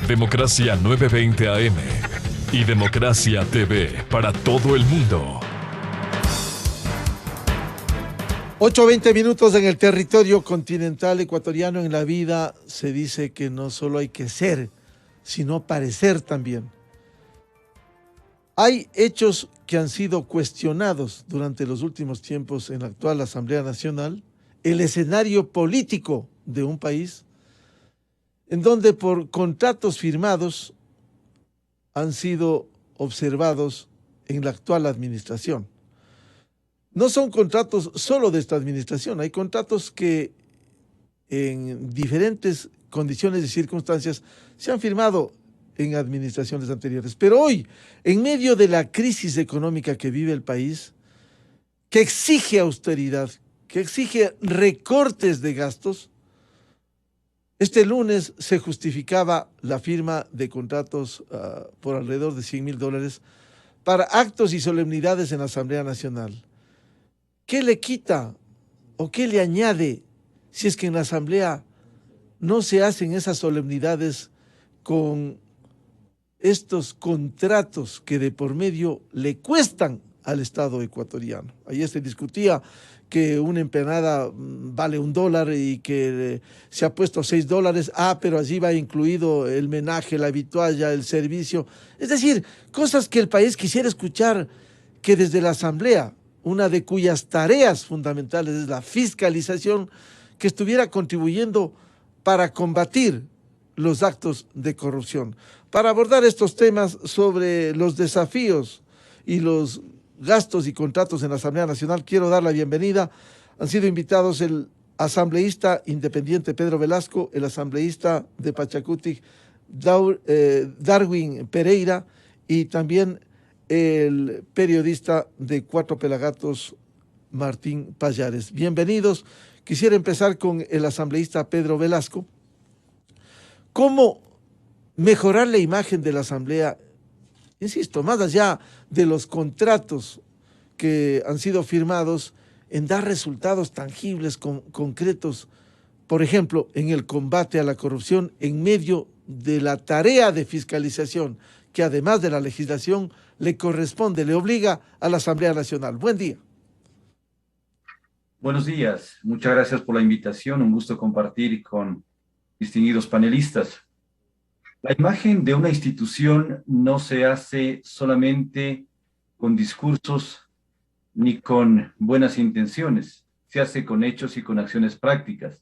Democracia 920 AM y Democracia TV para todo el mundo. 8:20 minutos en el territorio continental ecuatoriano. En la vida se dice que no solo hay que ser, sino parecer también. Hay hechos que han sido cuestionados durante los últimos tiempos en la actual Asamblea Nacional, el escenario político de un país, en donde por contratos firmados han sido observados en la actual administración. No son contratos solo de esta administración, hay contratos que en diferentes condiciones y circunstancias se han firmado en administraciones anteriores. Pero hoy, en medio de la crisis económica que vive el país, que exige austeridad, que exige recortes de gastos, este lunes se justificaba la firma de contratos por alrededor de $100,000 para actos y solemnidades en la Asamblea Nacional. ¿Qué le quita o qué le añade si es que en la Asamblea no se hacen esas solemnidades con estos contratos que de por medio le cuestan al Estado ecuatoriano? Ayer se discutía que una empanada vale $1 y que se ha puesto $6. Pero allí va incluido el menaje, la vitualla, el servicio. Es decir, cosas que el país quisiera escuchar, que desde la Asamblea, una de cuyas tareas fundamentales es la fiscalización, que estuviera contribuyendo para combatir los actos de corrupción. Para abordar estos temas sobre los desafíos y los gastos y contratos en la Asamblea Nacional, quiero dar la bienvenida. Han sido invitados el asambleísta independiente Pedro Velasco, el asambleísta de Pachacutic Darwin Pereira y también el periodista de Cuatro Pelagatos Martín Payares. Bienvenidos. Quisiera empezar con el asambleísta Pedro Velasco. ¿Cómo mejorar la imagen de la Asamblea? Insisto, más allá de los contratos que han sido firmados, en dar resultados tangibles, concretos, por ejemplo, en el combate a la corrupción, en medio de la tarea de fiscalización, que además de la legislación le corresponde, le obliga a la Asamblea Nacional. Buen día. Buenos días, muchas gracias por la invitación, un gusto compartir con distinguidos panelistas. La imagen de una institución no se hace solamente con discursos ni con buenas intenciones, se hace con hechos y con acciones prácticas.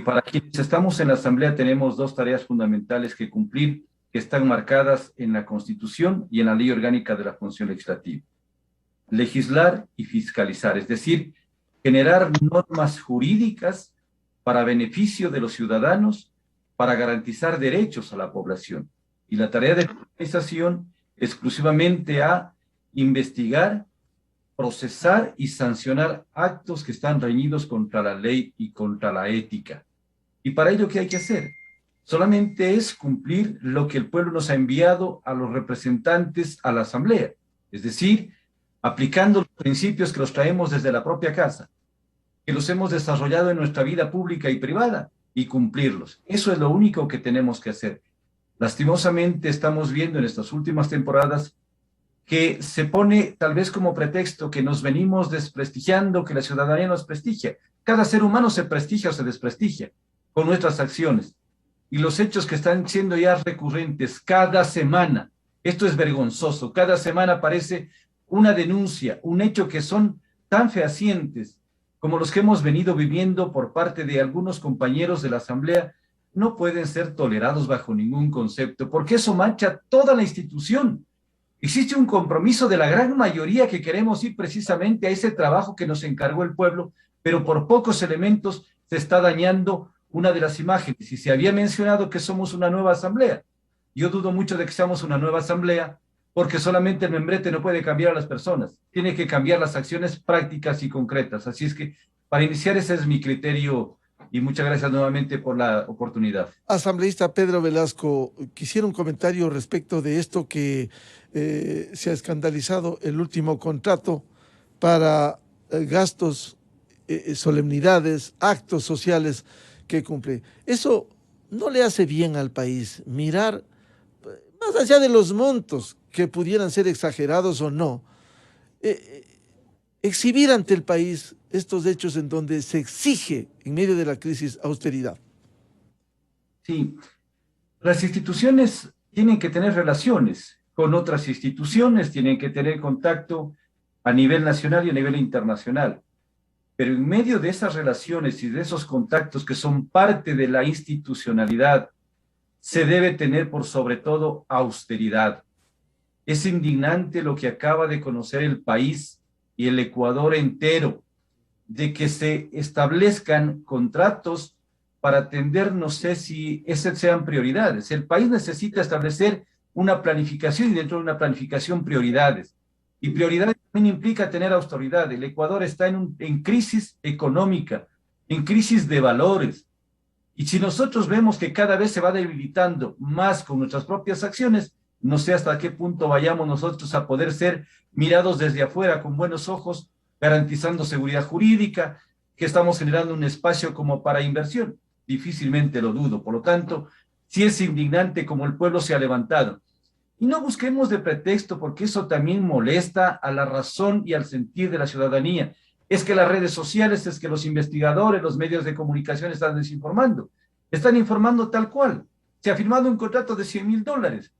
Para quienes estamos en la Asamblea tenemos dos tareas fundamentales que cumplir, que están marcadas en la Constitución y en la Ley Orgánica de la Función Legislativa. Legislar y fiscalizar, es decir, generar normas jurídicas para beneficio de los ciudadanos, para garantizar derechos a la población. Y la tarea de fiscalización exclusivamente a investigar, procesar y sancionar actos que están reñidos contra la ley y contra la ética. ¿Y para ello qué hay que hacer? Solamente es cumplir lo que el pueblo nos ha enviado a los representantes a la Asamblea, es decir, aplicando los principios que los traemos desde la propia casa, que los hemos desarrollado en nuestra vida pública y privada, y cumplirlos. Eso es lo único que tenemos que hacer. Lastimosamente estamos viendo en estas últimas temporadas que se pone tal vez como pretexto que nos venimos desprestigiando, que la ciudadanía nos prestigia. Cada ser humano se prestigia o se desprestigia con nuestras acciones. Y los hechos que están siendo ya recurrentes cada semana, esto es vergonzoso, cada semana aparece una denuncia, un hecho que son tan fehacientes como los que hemos venido viviendo por parte de algunos compañeros de la Asamblea, no pueden ser tolerados bajo ningún concepto, porque eso mancha toda la institución. Existe un compromiso de la gran mayoría que queremos ir precisamente a ese trabajo que nos encargó el pueblo, pero por pocos elementos se está dañando una de las imágenes. Y se había mencionado que somos una nueva Asamblea. Yo dudo mucho de que seamos una nueva Asamblea, porque solamente el membrete no puede cambiar a las personas, tiene que cambiar las acciones prácticas y concretas. Así es que, para iniciar, ese es mi criterio, y muchas gracias nuevamente por la oportunidad. Asambleísta Pedro Velasco, quisiera un comentario respecto de esto que se ha escandalizado, el último contrato para gastos, solemnidades, actos sociales que cumple. Eso no le hace bien al país mirar, más allá de los montos que pudieran ser exagerados o no, eh, exhibir ante el país estos hechos en donde se exige, en medio de la crisis, austeridad? Sí, las instituciones tienen que tener relaciones con otras instituciones, tienen que tener contacto a nivel nacional y a nivel internacional. Pero en medio de esas relaciones y de esos contactos que son parte de la institucionalidad, se debe tener por sobre todo austeridad. Es indignante lo que acaba de conocer el país y el Ecuador entero, de que se establezcan contratos para atender, no sé si esas sean prioridades. El país necesita establecer una planificación y dentro de una planificación prioridades. Y prioridades también implica tener austeridad. El Ecuador está en crisis económica, en crisis de valores. Y si nosotros vemos que cada vez se va debilitando más con nuestras propias acciones, no sé hasta qué punto vayamos nosotros a poder ser mirados desde afuera con buenos ojos, garantizando seguridad jurídica, que estamos generando un espacio como para inversión. Difícilmente lo dudo. Por lo tanto, sí es indignante como el pueblo se ha levantado. Y no busquemos de pretexto, porque eso también molesta a la razón y al sentir de la ciudadanía. Es que las redes sociales, es que los investigadores, los medios de comunicación están desinformando. Están informando tal cual. Se ha firmado un contrato de $100,000.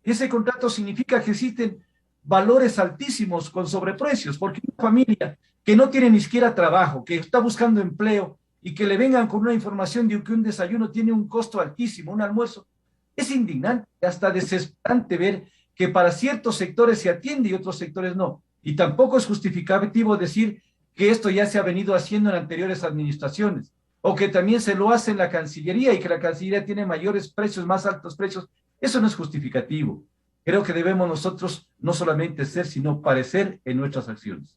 Ese contrato significa que existen valores altísimos con sobreprecios, porque una familia que no tiene ni siquiera trabajo, que está buscando empleo y que le vengan con una información de que un desayuno tiene un costo altísimo, un almuerzo, es indignante, hasta desesperante ver que para ciertos sectores se atiende y otros sectores no. Y tampoco es justificativo decir que esto ya se ha venido haciendo en anteriores administraciones, o que también se lo hace en la Cancillería y que la Cancillería tiene mayores precios, más altos precios. Eso no es justificativo. Creo que debemos nosotros no solamente ser, sino parecer en nuestras acciones.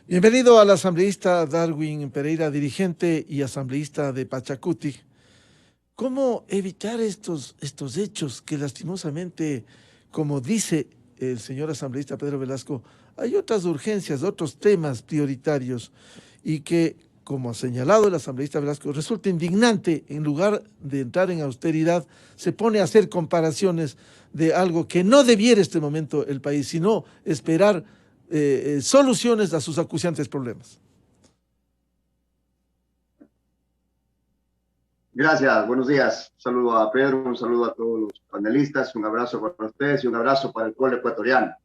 Bienvenido al asambleísta Darwin Pereira, dirigente y asambleísta de Pachacuti. ¿Cómo evitar estos hechos que lastimosamente, como dice el señor asambleísta Pedro Velasco, hay otras urgencias, otros temas prioritarios y que, como ha señalado el asambleísta Velasco, resulta indignante, en lugar de entrar en austeridad, se pone a hacer comparaciones de algo que no debiera este momento el país, sino esperar soluciones a sus acuciantes problemas? Gracias, buenos días. Un saludo a Pedro, un saludo a todos los panelistas, un abrazo para ustedes y un abrazo para el pueblo ecuatoriano.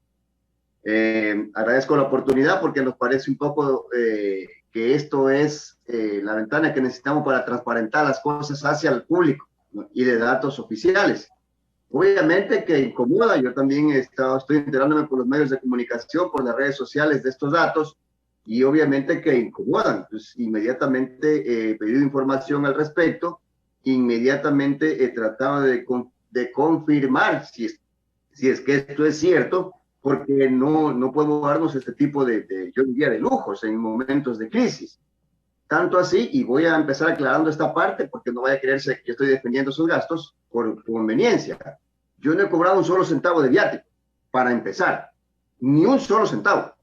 Agradezco la oportunidad porque nos parece un poco que esto es la ventana que necesitamos para transparentar las cosas hacia el público, ¿no? Y de datos oficiales. Obviamente que incomoda, yo también estoy enterándome por los medios de comunicación, por las redes sociales de estos datos, y obviamente que incomodan. Pues inmediatamente he pedido información al respecto, inmediatamente he tratado de confirmar si es que esto es cierto, porque no podemos darnos este tipo yo diría, de lujos en momentos de crisis. Tanto así, y voy a empezar aclarando esta parte, porque no vaya a creerse que estoy defendiendo sus gastos por conveniencia. Yo no he cobrado un solo centavo de viático, para empezar. Ni un solo centavo.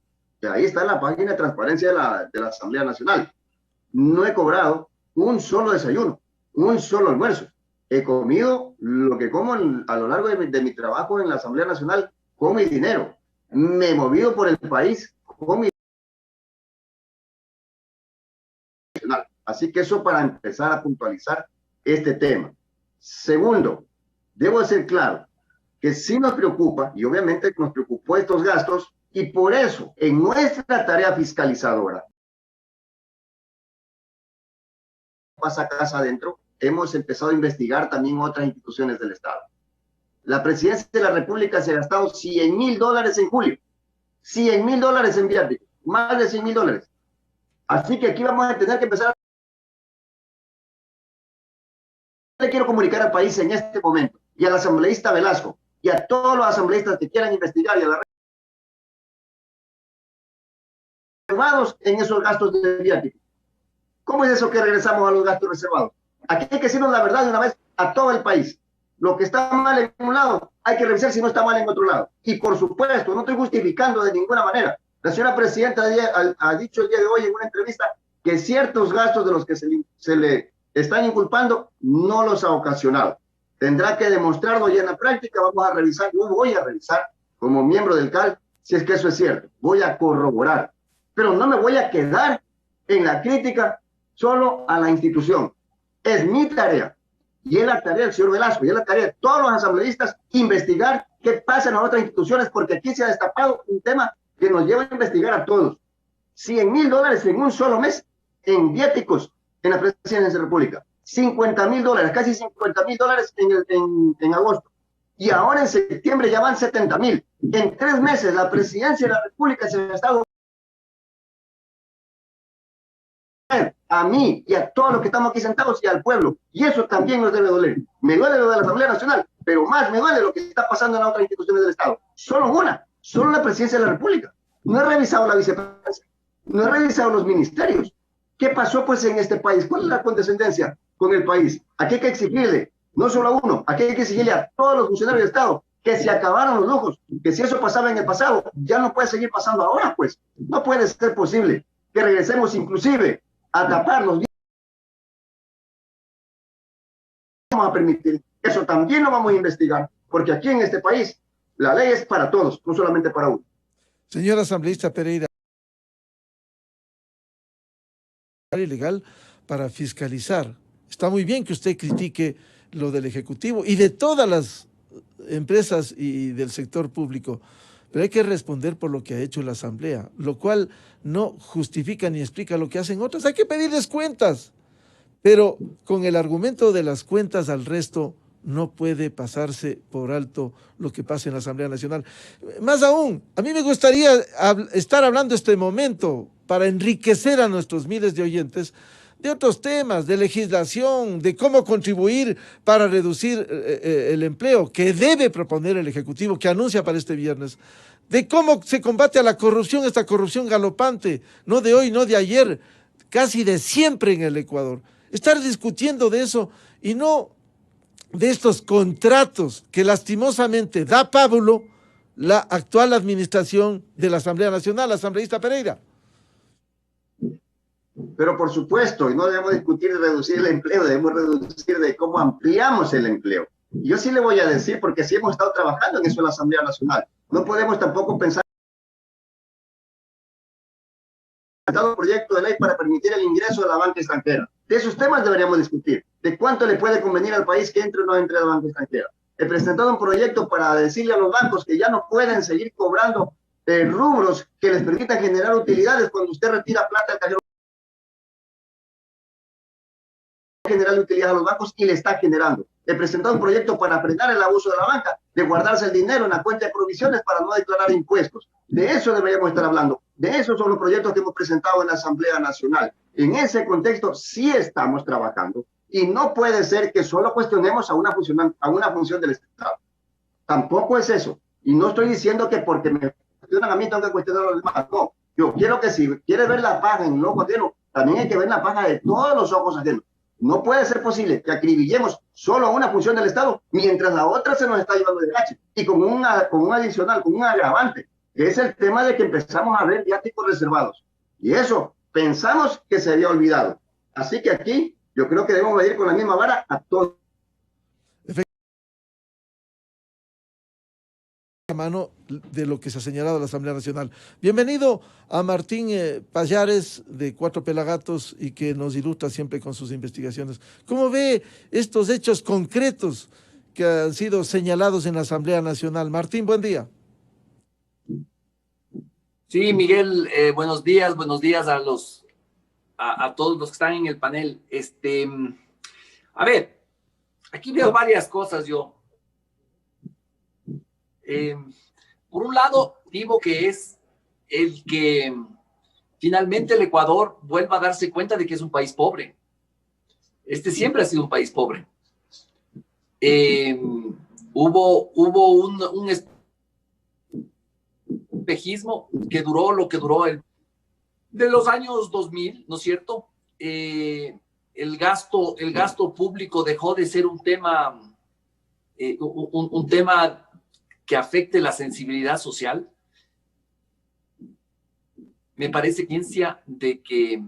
Ahí está en la página de transparencia de la Asamblea Nacional. No he cobrado un solo desayuno, un solo almuerzo. He comido lo que como a lo largo de mi trabajo en la Asamblea Nacional con mi dinero. Me he movido por el país con mi dinero. Así que eso para empezar a puntualizar este tema. Segundo, debo ser claro que sí nos preocupa, y obviamente nos preocupó estos gastos, y por eso en nuestra tarea fiscalizadora, pasa casa adentro, hemos empezado a investigar también otras instituciones del Estado. La Presidencia de la República se ha gastado $100,000 en julio, $100,000 en viático, más de $100,000. Así que aquí vamos a tener que empezar. Le quiero comunicar al país en este momento, y al asambleísta Velasco, y a todos los asambleístas que quieran investigar, y a la reservados en esos gastos de viático. ¿Cómo es eso que regresamos a los gastos reservados? Aquí hay que decirnos la verdad de una vez a todo el país. Lo que está mal en un lado, hay que revisar si no está mal en otro lado. Y por supuesto, no estoy justificando de ninguna manera. La señora presidenta ha dicho el día de hoy en una entrevista que ciertos gastos de los que se le están inculpando no los ha ocasionado. Tendrá que demostrarlo ya en la práctica. Vamos a revisar, yo voy a revisar como miembro del CAL si es que eso es cierto. Voy a corroborar, pero no me voy a quedar en la crítica solo a la institución. Es mi tarea, y es la tarea del señor Velasco, y es la tarea de todos los asambleístas, investigar qué pasa en las otras instituciones, porque aquí se ha destapado un tema que nos lleva a investigar a todos. $100,000 en un solo mes en viáticos en la presidencia de la República. $50,000, casi $50,000 en agosto. Y ahora en septiembre ya van 70,000. En 3 meses la presidencia de la República se ha estado a mí y a todos los que estamos aquí sentados y al pueblo. Y eso también nos debe doler. Me duele lo de la Asamblea Nacional, pero más me duele lo que está pasando en las otras instituciones del Estado. Solo la presidencia de la República. No he revisado la vicepresidencia, no he revisado los ministerios. ¿Qué pasó pues en este país? ¿Cuál es la condescendencia con el país? Aquí hay que exigirle, no solo a uno, aquí hay que exigirle a todos los funcionarios del Estado que se acabaron los lujos, que si eso pasaba en el pasado, ya no puede seguir pasando ahora, pues. No puede ser posible que regresemos inclusive a taparnos. Vamos a permitir, eso también lo vamos a investigar, porque aquí en este país la ley es para todos, no solamente para uno. Señor asambleísta Pereira, ilegal para fiscalizar. Está muy bien que usted critique lo del Ejecutivo y de todas las empresas y del sector público, pero hay que responder por lo que ha hecho la Asamblea, lo cual no justifica ni explica lo que hacen otras. Hay que pedirles cuentas, pero con el argumento de las cuentas al resto no puede pasarse por alto lo que pasa en la Asamblea Nacional. Más aún, a mí me gustaría estar hablando este momento para enriquecer a nuestros miles de oyentes de otros temas, de legislación, de cómo contribuir para reducir el empleo que debe proponer el Ejecutivo, que anuncia para este viernes, de cómo se combate a la corrupción, esta corrupción galopante, no de hoy, no de ayer, casi de siempre en el Ecuador. Estar discutiendo de eso y no de estos contratos que lastimosamente da pábulo la actual administración de la Asamblea Nacional, asambleísta Pereira. Pero por supuesto, y no debemos discutir de reducir el empleo, debemos reducir de cómo ampliamos el empleo. Y yo sí le voy a decir, porque sí hemos estado trabajando en eso en la Asamblea Nacional. No podemos tampoco pensar en un proyecto de ley para permitir el ingreso de la banca extranjera. De esos temas deberíamos discutir. De cuánto le puede convenir al país que entre o no entre a la banca extranjera. He presentado un proyecto para decirle a los bancos que ya no pueden seguir cobrando rubros que les permitan generar utilidades cuando usted retira plata del cajero. Generar utilidad a los bancos y le está generando. He presentado un proyecto para frenar el abuso de la banca, de guardarse el dinero en la cuenta de provisiones para no declarar impuestos. De eso deberíamos estar hablando. De esos son los proyectos que hemos presentado en la Asamblea Nacional. En ese contexto sí estamos trabajando y no puede ser que solo cuestionemos a una función del Estado. Tampoco es eso. Y no estoy diciendo que porque me cuestionan a mí tengo que cuestionar a los demás. No, yo quiero que si quiere ver la paja en un ojo ajeno, también hay que ver la paja de todos los ojos ajenos. No puede ser posible que acribillemos solo a una función del Estado mientras la otra se nos está llevando de gache y con un adicional, con un agravante, que es el tema de que empezamos a ver viáticos reservados. Y eso pensamos que se había olvidado. Así que aquí yo creo que debemos medir con la misma vara a todos. A mano de lo que se ha señalado la Asamblea Nacional. Bienvenido a Martín Pallares de Cuatro Pelagatos y que nos ilustra siempre con sus investigaciones. ¿Cómo ve estos hechos concretos que han sido señalados en la Asamblea Nacional? Martín, buen día. Sí, Miguel, buenos días a todos los que están en el panel. A ver, aquí veo varias cosas yo. Por un lado, digo que es el que finalmente el Ecuador vuelva a darse cuenta de que es un país pobre. Siempre ha sido un país pobre. Hubo un espejismo que duró lo que duró de los años 2000, ¿no es cierto? El gasto público dejó de ser un tema que afecte la sensibilidad social. Me parece ciencia de que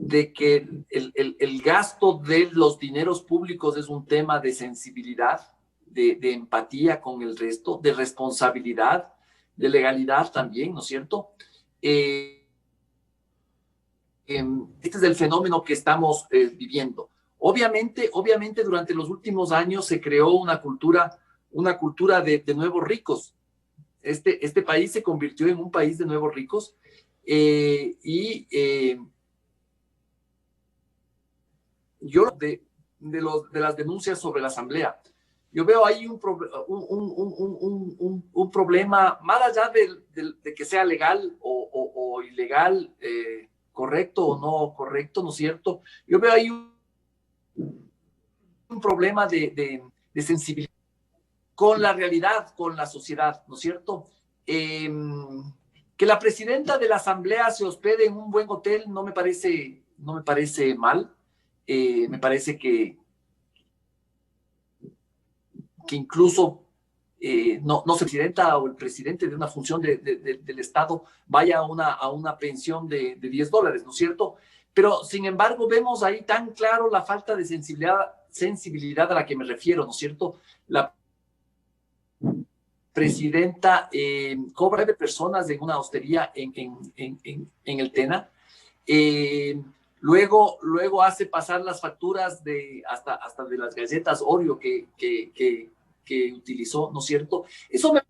de que el gasto de los dineros públicos es un tema de sensibilidad, de empatía con el resto, de responsabilidad, de legalidad también, ¿no es cierto? Este es el fenómeno que estamos viviendo. Obviamente, durante los últimos años se creó una cultura de nuevos ricos. Este país se convirtió en un país de nuevos ricos yo de las denuncias sobre la Asamblea, yo veo ahí un problema, más allá de que sea legal o ilegal, correcto o no correcto, ¿no es cierto? Yo veo ahí un problema de sensibilidad con la realidad, con la sociedad, ¿no es cierto? Que la presidenta de la Asamblea se hospede en un buen hotel no me parece mal. Me parece que incluso no se presidenta o el presidente de una función del Estado vaya a una pensión de $10, ¿no es cierto? Pero, sin embargo, vemos ahí tan claro la falta de sensibilidad a la que me refiero, ¿no es cierto? La presidenta cobra de personas en una hostería en el Tena. Luego hace pasar las facturas hasta de las galletas Oreo que utilizó, ¿no es cierto? Eso me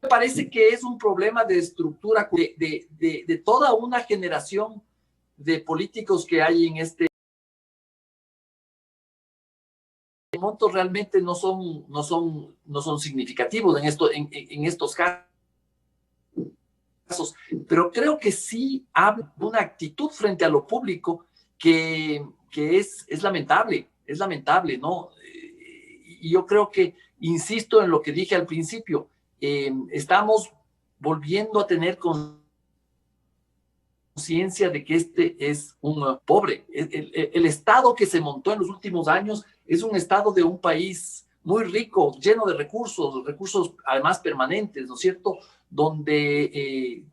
parece que es un problema de estructura de toda una generación de políticos que hay en este montos realmente no son significativos en estos casos. Pero creo que sí habla de una actitud frente a lo público que es lamentable, ¿no? Y yo creo que, insisto en lo que dije al principio, estamos volviendo a tener conciencia de que este es un pobre. El Estado que se montó en los últimos años es un Estado de un país muy rico, lleno de recursos además permanentes, ¿no es cierto?, donde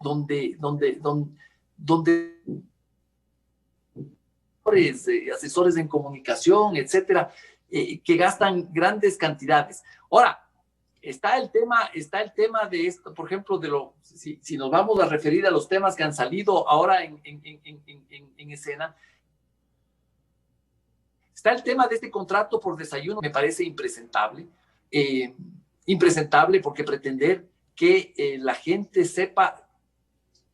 asesores en comunicación, etcétera, que gastan grandes cantidades. Ahora, está el tema de esto, por ejemplo, si nos vamos a referir a los temas que han salido ahora en escena, está el tema de este contrato por desayuno, me parece impresentable porque pretender que la gente sepa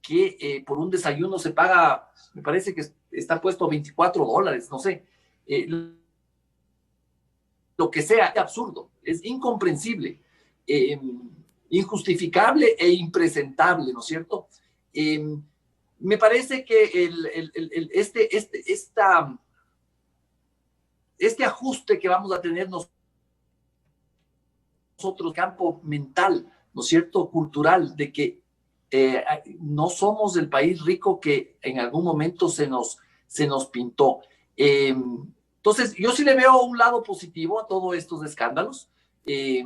que por un desayuno se paga, me parece que está puesto $24, no sé, lo que sea, es absurdo, es incomprensible, injustificable e impresentable, ¿no es cierto? Me parece que este ajuste que vamos a tener nosotros, campo mental, ¿no es cierto?, cultural, de que no somos el país rico que en algún momento se nos pintó. Entonces, yo sí le veo un lado positivo a todos estos escándalos, y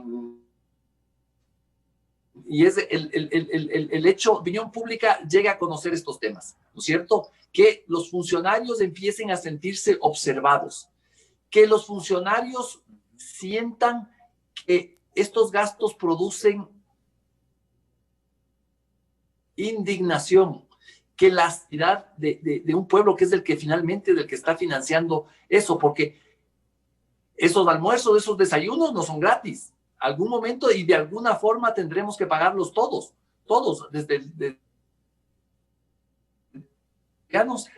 es el hecho, opinión pública llega a conocer estos temas, ¿no es cierto?, que los funcionarios empiecen a sentirse observados, que los funcionarios sientan que estos gastos producen indignación, que la actividad de un pueblo que es el que finalmente del que está financiando eso, porque esos almuerzos, esos desayunos no son gratis. Algún momento y de alguna forma tendremos que pagarlos todos, desde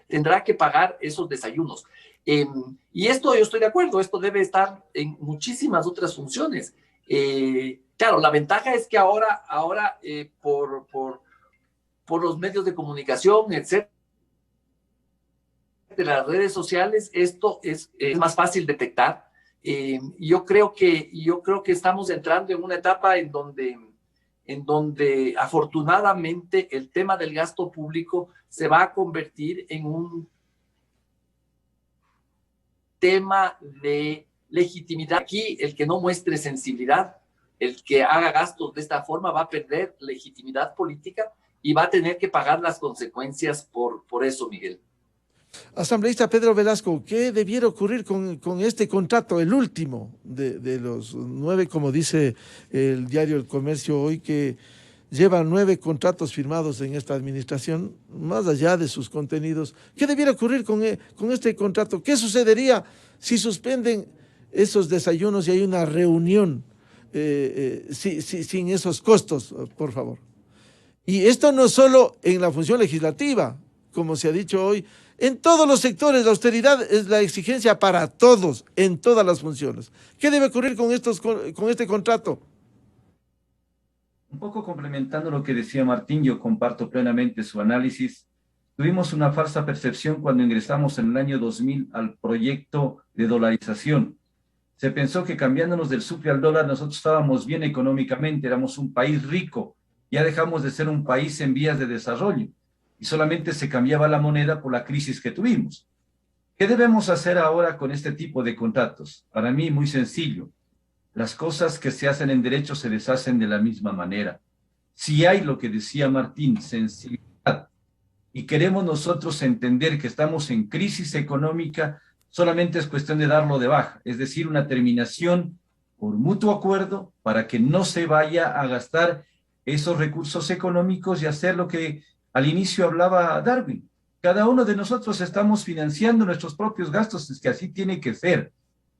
tendrá que pagar esos desayunos. Y esto yo estoy de acuerdo, esto debe estar en muchísimas otras funciones. Claro, la ventaja es que ahora por los medios de comunicación, etcétera, de las redes sociales, esto es más fácil detectar. Yo creo que estamos entrando en una etapa en donde afortunadamente el tema del gasto público se va a convertir en un tema de legitimidad. Aquí el que no muestre sensibilidad, el que haga gastos de esta forma va a perder legitimidad política y va a tener que pagar las consecuencias por eso, Miguel. Asambleísta Pedro Velasco, ¿qué debiera ocurrir con este contrato, el último de los 9, como dice el diario El Comercio hoy, que lleva 9 contratos firmados en esta administración, más allá de sus contenidos? ¿Qué debiera ocurrir con este contrato? ¿Qué sucedería si suspenden esos desayunos y hay una reunión sin esos costos, por favor? Y esto no solo en la función legislativa, como se ha dicho hoy, en todos los sectores la austeridad es la exigencia para todos, en todas las funciones. ¿Qué debe ocurrir con este contrato? Un poco complementando lo que decía Martín, yo comparto plenamente su análisis. Tuvimos una falsa percepción cuando ingresamos en el año 2000 al proyecto de dolarización. Se pensó que cambiándonos del sucre al dólar nosotros estábamos bien económicamente, éramos un país rico, ya dejamos de ser un país en vías de desarrollo y solamente se cambiaba la moneda por la crisis que tuvimos. ¿Qué debemos hacer ahora con este tipo de contratos? Para mí, muy sencillo. Las cosas que se hacen en derecho se deshacen de la misma manera. Si hay lo que decía Martín, sensibilidad, y queremos nosotros entender que estamos en crisis económica, solamente es cuestión de darlo de baja, es decir, una terminación por mutuo acuerdo para que no se vaya a gastar esos recursos económicos y hacer lo que al inicio hablaba Darwin. Cada uno de nosotros estamos financiando nuestros propios gastos, es que así tiene que ser.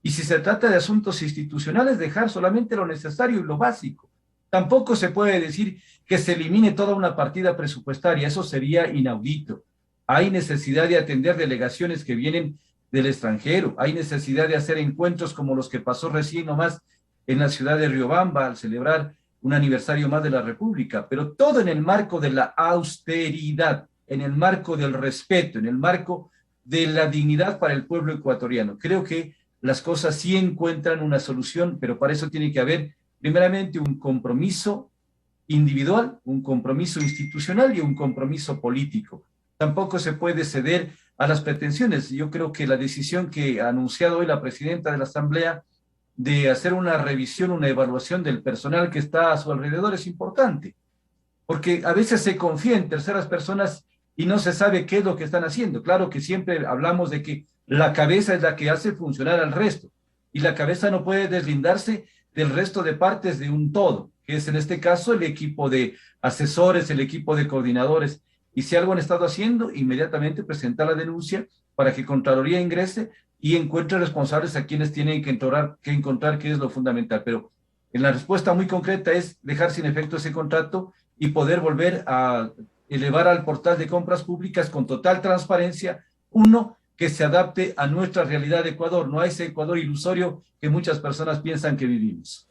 Y si se trata de asuntos institucionales, dejar solamente lo necesario y lo básico. Tampoco se puede decir que se elimine toda una partida presupuestaria, eso sería inaudito. Hay necesidad de atender delegaciones que vienen del extranjero, hay necesidad de hacer encuentros como los que pasó recién nomás en la ciudad de Riobamba al celebrar un aniversario más de la República, pero todo en el marco de la austeridad, en el marco del respeto, en el marco de la dignidad para el pueblo ecuatoriano. Creo que las cosas sí encuentran una solución, pero para eso tiene que haber primeramente un compromiso individual, un compromiso institucional y un compromiso político. Tampoco se puede ceder a las pretensiones. Yo creo que la decisión que ha anunciado hoy la presidenta de la Asamblea de hacer una revisión, una evaluación del personal que está a su alrededor es importante, porque a veces se confía en terceras personas y no se sabe qué es lo que están haciendo. Claro que siempre hablamos de que la cabeza es la que hace funcionar al resto, y la cabeza no puede deslindarse del resto de partes de un todo, que es en este caso el equipo de asesores, el equipo de coordinadores, y si algo han estado haciendo, inmediatamente presentar la denuncia para que Contraloría ingrese y encuentre responsables a quienes tienen que encontrar qué es lo fundamental. Pero en la respuesta muy concreta es dejar sin efecto ese contrato y poder volver a elevar al portal de compras públicas con total transparencia, uno que se adapte a nuestra realidad de Ecuador, no a ese Ecuador ilusorio que muchas personas piensan que vivimos.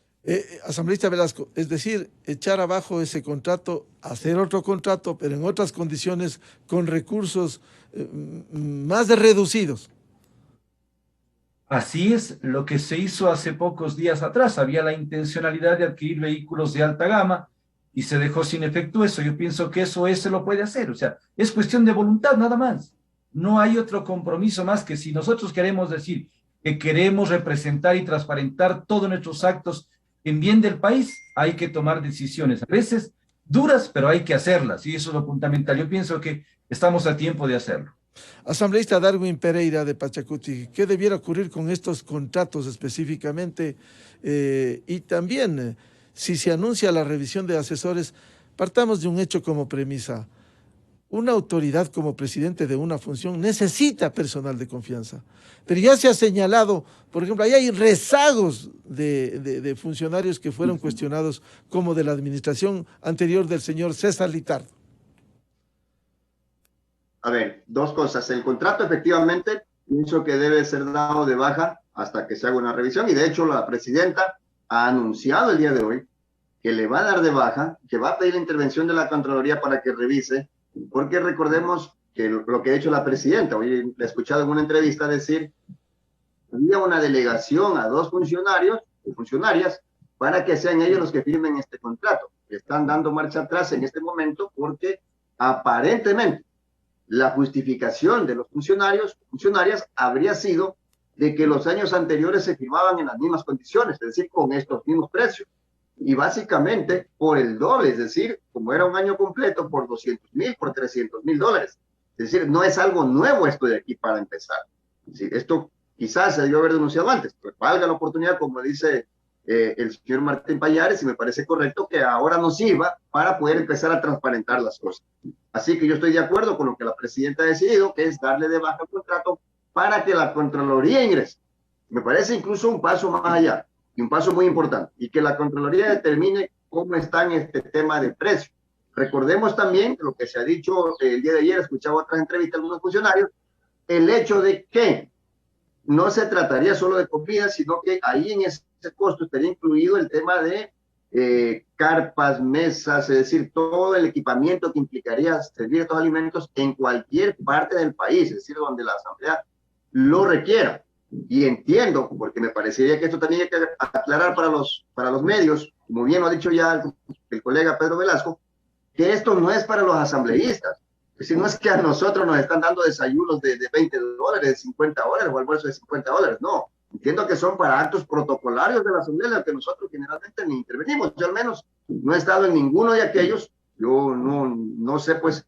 Asambleísta Velasco, es decir, echar abajo ese contrato, hacer otro contrato, pero en otras condiciones, con recursos más reducidos. Así es lo que se hizo hace pocos días atrás. Había la intencionalidad de adquirir vehículos de alta gama y se dejó sin efecto eso. Yo pienso que eso se lo puede hacer. O sea, es cuestión de voluntad nada más. No hay otro compromiso más que si nosotros queremos decir que queremos representar y transparentar todos nuestros actos en bien del país, hay que tomar decisiones. A veces duras, pero hay que hacerlas. Y eso es lo fundamental. Yo pienso que estamos a tiempo de hacerlo. Asambleísta Darwin Pereira de Pachacuti, ¿qué debiera ocurrir con estos contratos específicamente? Y también, si se anuncia la revisión de asesores, partamos de un hecho como premisa. Una autoridad como presidente de una función necesita personal de confianza. Pero ya se ha señalado, por ejemplo, ahí hay rezagos de funcionarios que fueron cuestionados, como de la administración anterior del señor César Litardo. A ver, dos cosas. El contrato efectivamente pienso que debe ser dado de baja hasta que se haga una revisión, y de hecho la presidenta ha anunciado el día de hoy que le va a dar de baja, que va a pedir la intervención de la Contraloría para que revise, porque recordemos que lo que ha hecho la presidenta, hoy le he escuchado en una entrevista decir, había una delegación a 2 funcionarios o funcionarias para que sean ellos los que firmen este contrato. Están dando marcha atrás en este momento porque aparentemente la justificación de los funcionarias habría sido de que los años anteriores se firmaban en las mismas condiciones, es decir, con estos mismos precios. y básicamente por el doble, es decir, como era un año completo, por 200,000, por 300,000 dólares. Es decir, no es algo nuevo esto de aquí para empezar. Es decir, esto quizás se debió haber denunciado antes, pero valga la oportunidad, como dice el señor Martín Payares, y me parece correcto que ahora nos sirva para poder empezar a transparentar las cosas. Así que yo estoy de acuerdo con lo que la presidenta ha decidido, que es darle de baja el contrato para que la Contraloría ingrese. Me parece incluso un paso más allá y un paso muy importante, y que la Contraloría determine cómo está en este tema de precio. Recordemos también lo que se ha dicho el día de ayer, escuchaba otras entrevistas de algunos funcionarios, el hecho de que no se trataría solo de comida, sino que ahí en ese costo estaría incluido el tema de carpas, mesas, es decir, todo el equipamiento que implicaría servir estos alimentos en cualquier parte del país, es decir, donde la Asamblea lo requiera. Y entiendo, porque me parecería que esto tenía que aclarar para los medios, como bien lo ha dicho ya el colega Pedro Velasco, que esto no es para los asambleístas. Es decir, no es que a nosotros nos están dando desayunos de $20, de $50 o almuerzo de $50, no. Entiendo que son para actos protocolarios de la Asamblea, en los que nosotros generalmente ni intervenimos. Yo al menos no he estado en ninguno de aquellos. Yo no sé pues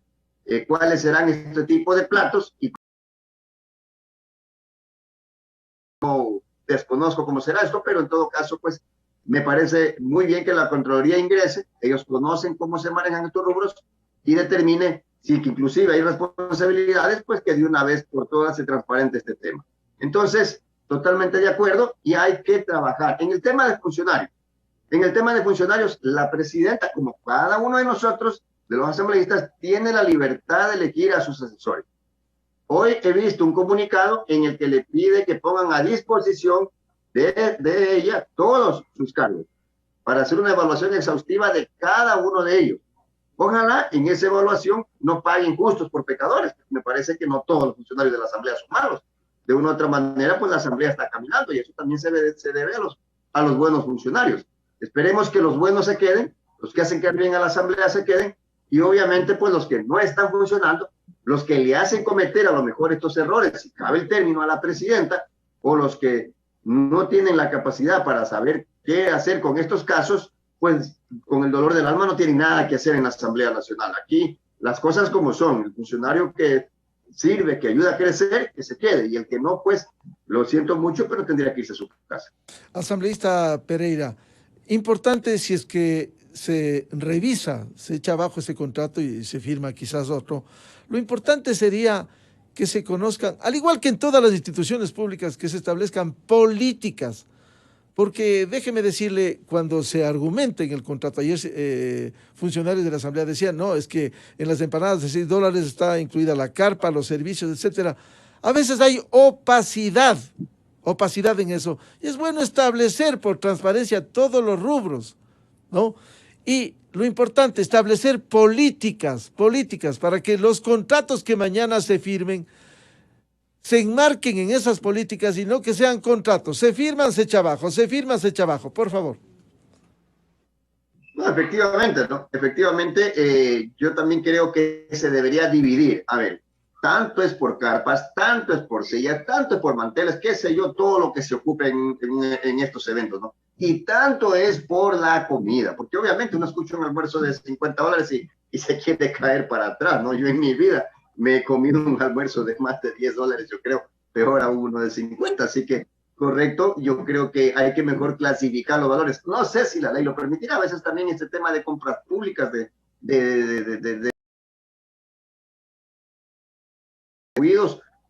cuáles serán este tipo de platos y no desconozco cómo será esto, pero en todo caso pues me parece muy bien que la Contraloría ingrese. Ellos conocen cómo se manejan estos rubros y determine si inclusive hay responsabilidades, pues que de una vez por todas se transparente este tema. Entonces, totalmente de acuerdo y hay que trabajar. En el tema de funcionarios, la presidenta, como cada uno de nosotros, de los asambleístas, tiene la libertad de elegir a sus asesores. Hoy he visto un comunicado en el que le pide que pongan a disposición de ella todos sus cargos para hacer una evaluación exhaustiva de cada uno de ellos. Ojalá en esa evaluación no paguen justos por pecadores. Me parece que no todos los funcionarios de la Asamblea son malos. De una u otra manera, pues la Asamblea está caminando y eso también se debe a los buenos funcionarios. Esperemos que los buenos se queden, los que hacen quedar bien a la Asamblea se queden y obviamente pues los que no están funcionando, los que le hacen cometer a lo mejor estos errores, si cabe el término, a la presidenta, o los que no tienen la capacidad para saber qué hacer con estos casos, pues con el dolor del alma no tienen nada que hacer en la Asamblea Nacional. Aquí las cosas como son, el funcionario que sirve, que ayuda a crecer, que se quede, y el que no, pues lo siento mucho, pero tendría que irse a su casa. Asambleísta Pereira, importante si es que se revisa, se echa abajo ese contrato y se firma quizás otro, lo importante sería que se conozcan, al igual que en todas las instituciones públicas, que se establezcan políticas. Porque déjeme decirle, cuando se argumenta en el contrato, ayer funcionarios de la Asamblea decían, no, es que en las empanadas de $6 está incluida la carpa, los servicios, etcétera. A veces hay opacidad en eso. Y es bueno establecer por transparencia todos los rubros, ¿no? Y lo importante, establecer políticas para que los contratos que mañana se firmen se enmarquen en esas políticas y no que sean contratos. Se firman, se echa abajo, se firman, se echa abajo. Por favor. No, efectivamente, ¿no? Efectivamente, yo también creo que se debería dividir. A ver, tanto es por carpas, tanto es por sillas, tanto es por manteles, qué sé yo, todo lo que se ocupe en estos eventos, ¿no? Y tanto es por la comida, porque obviamente uno escucha un almuerzo de $50 y se quiere caer para atrás, ¿no? Yo en mi vida me he comido un almuerzo de más de $10, yo creo, peor aún uno de 50, así que correcto, yo creo que hay que mejor clasificar los valores. No sé si la ley lo permitirá, a veces también este tema de compras públicas, de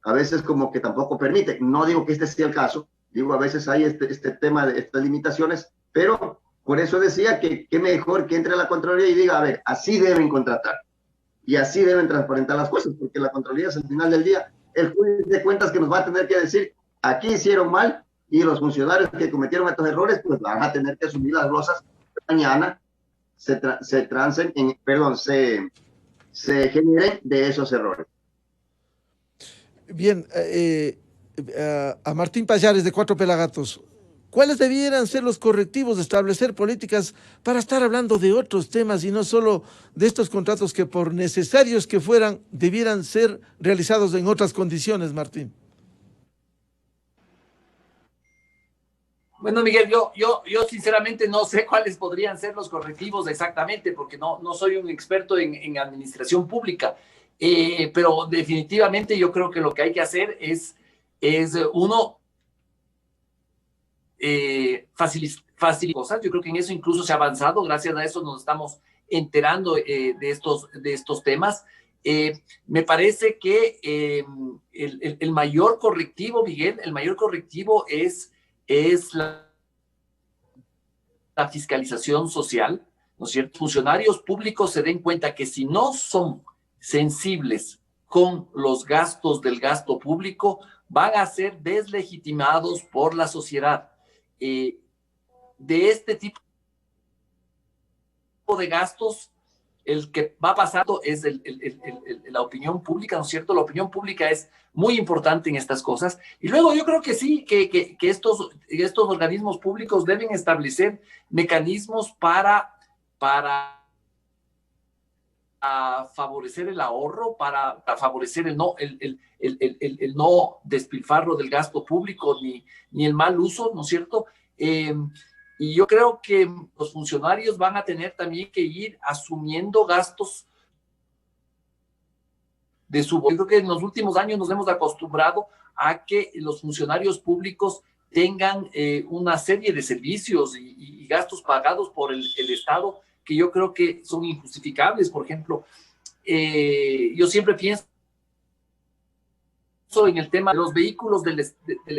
a veces como que tampoco permite. No digo que este sea el caso, digo a veces hay este tema de estas limitaciones, pero por eso decía que mejor que entre la Contraloría y diga, a ver, así deben contratar y así deben transparentar las cosas, porque la Contraloría es al final del día el juez de cuentas que nos va a tener que decir, aquí hicieron mal y los funcionarios que cometieron estos errores, pues van a tener que asumir las losas mañana se generen de esos errores. Bien, a Martín Payares de Cuatro Pelagatos, ¿cuáles debieran ser los correctivos de establecer políticas para estar hablando de otros temas y no solo de estos contratos que por necesarios que fueran, debieran ser realizados en otras condiciones, Martín? Bueno, Miguel, yo sinceramente no sé cuáles podrían ser los correctivos exactamente, porque no soy un experto en administración pública, pero definitivamente yo creo que lo que hay que hacer es uno, facilitar cosas. Yo creo que en eso incluso se ha avanzado, gracias a eso nos estamos enterando de estos temas. Me parece que el mayor correctivo, Miguel, el mayor correctivo es la fiscalización social, ¿no es cierto? Funcionarios públicos se den cuenta que si no son sensibles con los gastos del gasto público, van a ser deslegitimados por la sociedad. De este tipo de gastos, el que va pasando es la opinión pública, ¿no es cierto? La opinión pública es muy importante en estas cosas. Y luego yo creo que sí, que estos organismos públicos deben establecer mecanismos para favorecer el ahorro, para favorecer el no despilfarro del gasto público ni el mal uso, ¿no es cierto? Y yo creo que los funcionarios van a tener también que ir asumiendo gastos de su... Yo creo que en los últimos años nos hemos acostumbrado a que los funcionarios públicos tengan una serie de servicios y gastos pagados por el Estado que yo creo que son injustificables. Por ejemplo, yo siempre pienso en el tema de los vehículos del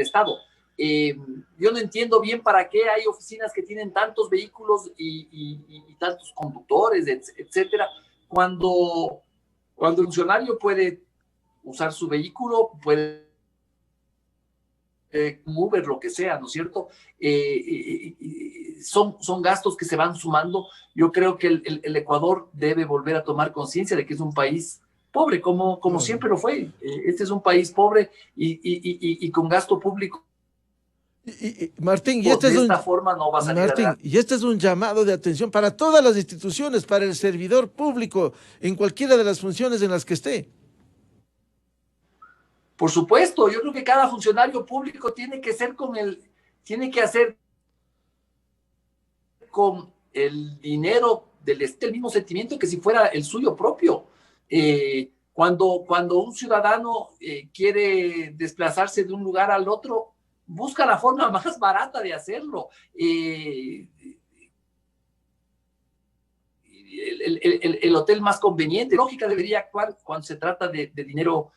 Estado. Yo no entiendo bien para qué hay oficinas que tienen tantos vehículos y tantos conductores, etcétera, cuando el funcionario puede usar su vehículo, puede Uber, lo que sea, ¿no es cierto? Son gastos que se van sumando. Yo creo que el Ecuador debe volver a tomar conciencia de que es un país pobre, como siempre lo fue. Este es un país pobre y con gasto público. Martín, Forma no va a salir adelante. Y este es un llamado de atención para todas las instituciones, para el servidor público, en cualquiera de las funciones en las que esté. Por supuesto, yo creo que cada funcionario público tiene que hacer con el dinero el mismo sentimiento que si fuera el suyo propio. Cuando un ciudadano quiere desplazarse de un lugar al otro, busca la forma más barata de hacerlo. El hotel más conveniente. Lógica debería actuar cuando se trata de dinero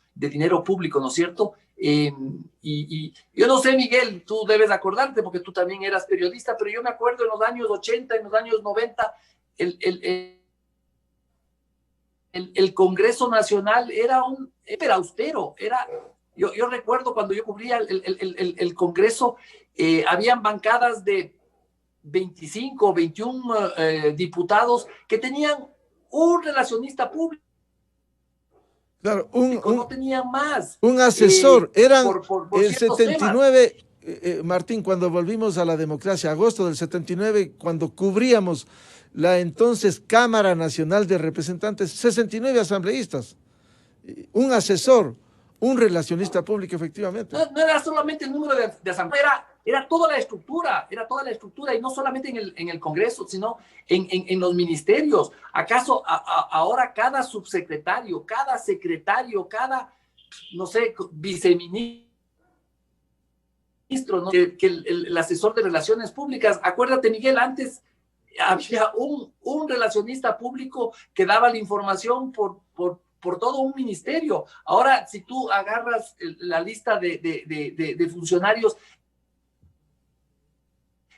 público, ¿no es cierto? Y yo no sé, Miguel, tú debes acordarte porque tú también eras periodista, pero yo me acuerdo en los años 80, en los años 90, el Congreso Nacional era austero. Yo recuerdo cuando yo cubría el Congreso, habían bancadas de 25 o 21 diputados que tenían un relacionista público. Claro, no tenían más. Un asesor. Eran por el 79, Martín, cuando volvimos a la democracia, agosto del 79, cuando cubríamos la entonces Cámara Nacional de Representantes, 69 asambleístas, un asesor, un relacionista público, efectivamente. No era solamente el número de asambleas, era toda la estructura, y no solamente en el Congreso, sino en los ministerios. ¿Acaso ahora cada subsecretario, cada secretario, cada, no sé, viceministro, ¿no? que el asesor de relaciones públicas? Acuérdate, Miguel, antes había un relacionista público que daba la información por todo un ministerio. Ahora, si tú agarras la lista de funcionarios,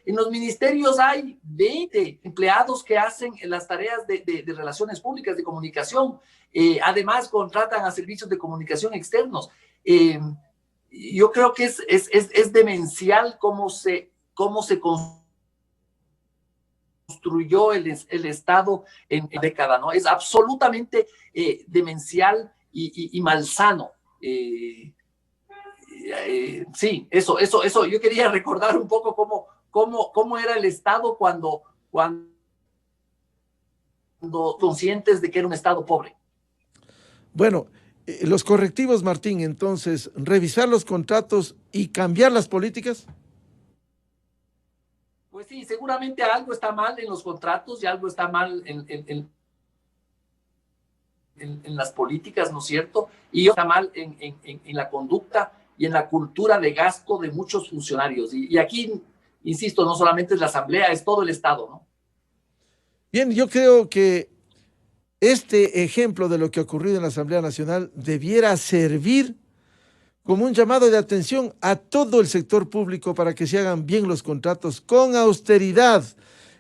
en los ministerios hay 20 empleados que hacen las tareas de relaciones públicas, de comunicación. Además, contratan a servicios de comunicación externos. Yo creo que es demencial cómo se construyó el Estado en década, ¿no? Es absolutamente demencial y malsano. Sí, eso. Yo quería recordar un poco cómo era el Estado cuando conscientes de que era un Estado pobre. Bueno, los correctivos, Martín, entonces, revisar los contratos y cambiar las políticas. Pues sí, seguramente algo está mal en los contratos y algo está mal en las políticas, ¿no es cierto? Y está mal en la conducta y en la cultura de gasto de muchos funcionarios. Y aquí, insisto, no solamente es la Asamblea, es todo el Estado, ¿no? Bien, yo creo que este ejemplo de lo que ha ocurrido en la Asamblea Nacional debiera servir como un llamado de atención a todo el sector público para que se hagan bien los contratos con austeridad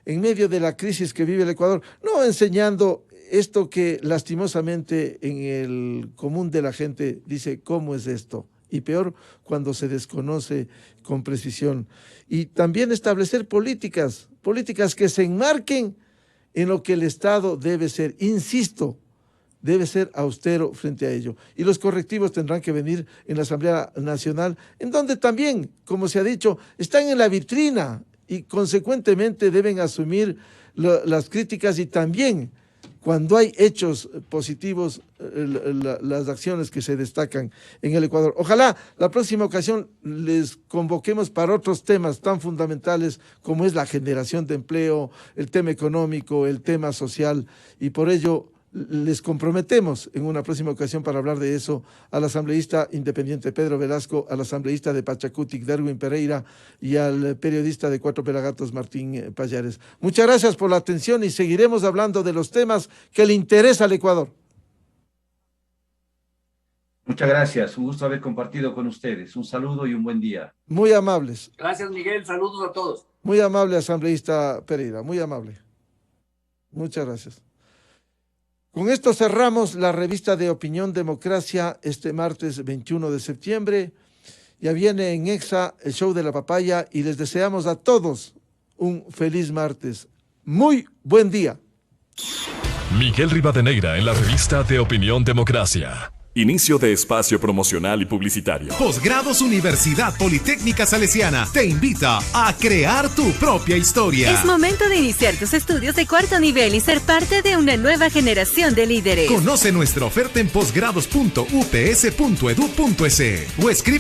en medio de la crisis que vive el Ecuador, no enseñando esto que lastimosamente en el común de la gente dice, ¿cómo es esto? Y peor cuando se desconoce con precisión. Y también establecer políticas que se enmarquen en lo que el Estado debe ser. Insisto, debe ser austero frente a ello. Y los correctivos tendrán que venir en la Asamblea Nacional, en donde también, como se ha dicho, están en la vitrina y consecuentemente deben asumir las críticas y también, cuando hay hechos positivos, las acciones que se destacan en el Ecuador. Ojalá la próxima ocasión les convoquemos para otros temas tan fundamentales como es la generación de empleo, el tema económico, el tema social, y por ello les comprometemos en una próxima ocasión para hablar de eso al asambleísta independiente Pedro Velasco, al asambleísta de Pachacutic Derwin Pereira y al periodista de Cuatro Pelagatos Martín Payares. Muchas gracias por la atención y seguiremos hablando de los temas que le interesa al Ecuador. Muchas gracias, un gusto haber compartido con ustedes. Un saludo y un buen día. Muy amables. Gracias, Miguel. Saludos a todos. Muy amable, asambleísta Pereira, muy amable. Muchas gracias. Con esto cerramos la revista de Opinión Democracia este martes 21 de septiembre. Ya viene en Exa el show de la papaya y les deseamos a todos un feliz martes. Muy buen día. Miguel Rivadeneira en la revista de Opinión Democracia. Inicio de espacio promocional y publicitario. Posgrados Universidad Politécnica Salesiana te invita a crear tu propia historia. Es momento de iniciar tus estudios de cuarto nivel y ser parte de una nueva generación de líderes. Conoce nuestra oferta en posgrados.ups.edu.es o escribe